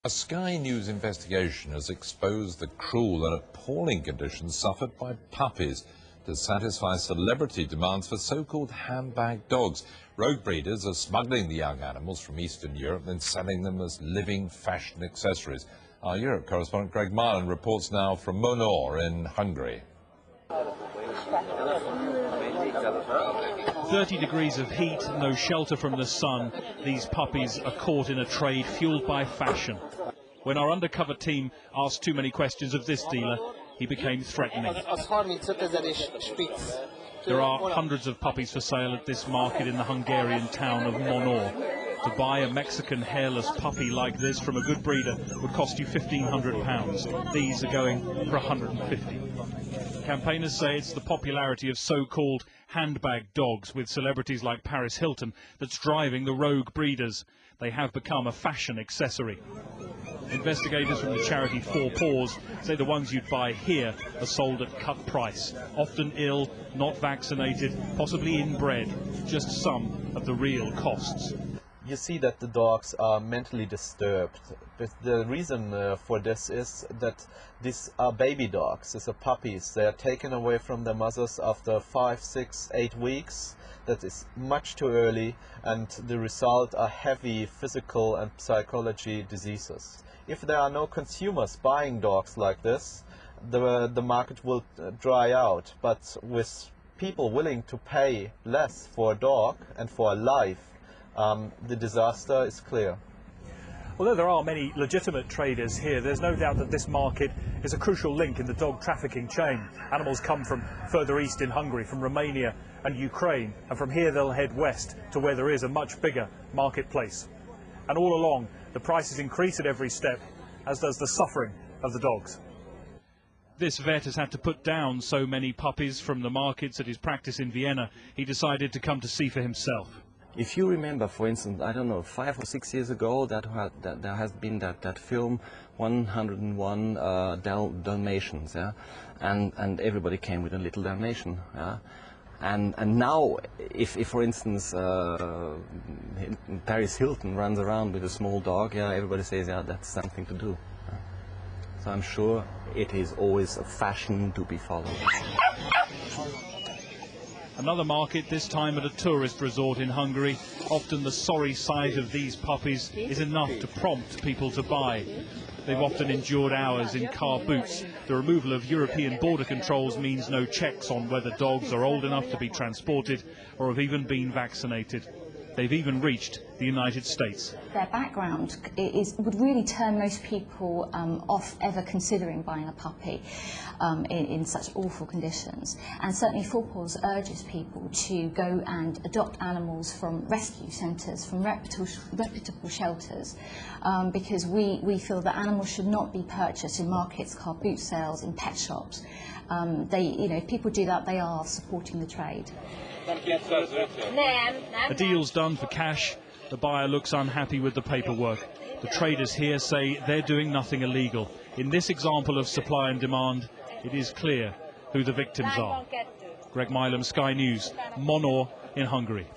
A Sky News investigation has exposed the cruel and appalling conditions suffered by puppies to satisfy celebrity demands for so-called handbag dogs. Rogue breeders are smuggling the young animals from Eastern Europe and selling them as living fashion accessories. Our Europe correspondent Greg Marlin reports now from Monor in Hungary. 30 degrees of heat, no shelter from the sun. These puppies are caught in a trade fueled by fashion. When our undercover team asked too many questions of this dealer, he became threatening. There are hundreds of puppies for sale at this market in the Hungarian town of Monor. To buy a Mexican hairless puppy like this from a good breeder would cost you £1,500. These are going for £150. Campaigners say it's the popularity of so-called handbag dogs with celebrities like Paris Hilton that's driving the rogue breeders. They have become a fashion accessory. Investigators from the charity Four Paws say the ones you'd buy here are sold at cut price. Often ill, not vaccinated, possibly inbred. Just some of the real costs. You see that the dogs are mentally disturbed. But the reason for this is that these are baby dogs, these are puppies. They are taken away from their mothers after 5, 6, 8 weeks. That is much too early, and the result are heavy physical and psychology diseases. If there are no consumers buying dogs like this, the market will dry out. But with people willing to pay less for a dog and for a life, the disaster is clear. Although there are many legitimate traders here, there's no doubt that this market is a crucial link in the dog trafficking chain. Animals come from further east in Hungary, from Romania and Ukraine, and from here they'll head west to where there is a much bigger marketplace. And all along, the prices increase at every step, as does the suffering of the dogs. This vet has had to put down so many puppies from the markets at his practice in Vienna. He decided to come to see for himself. If you remember, for instance, I don't know, 5 or 6 years ago, that there has been that film, 101 Dalmatians, yeah, and everybody came with a little Dalmatian, yeah, and now, if for instance Paris Hilton runs around with a small dog, yeah, everybody says, yeah, that's something to do. Yeah. So I'm sure it is always a fashion to be followed. Another market, this time at a tourist resort in Hungary. Often the sorry sight of these puppies is enough to prompt people to buy. They've often endured hours in car boots. The removal of European border controls means no checks on whether dogs are old enough to be transported or have even been vaccinated. They've even reached the United States. Their background would really turn most people off ever considering buying a puppy in such awful conditions. And certainly Four Paws urges people to go and adopt animals from rescue centres, from reputable shelters, because we feel that animals should not be purchased in markets, car boot sales, in pet shops. If people do that, they are supporting the trade. A deal's done for cash. The buyer looks unhappy with the paperwork. The traders here say they're doing nothing illegal. In this example of supply and demand, it is clear who the victims are. Greg Milam, Sky News, Monor in Hungary.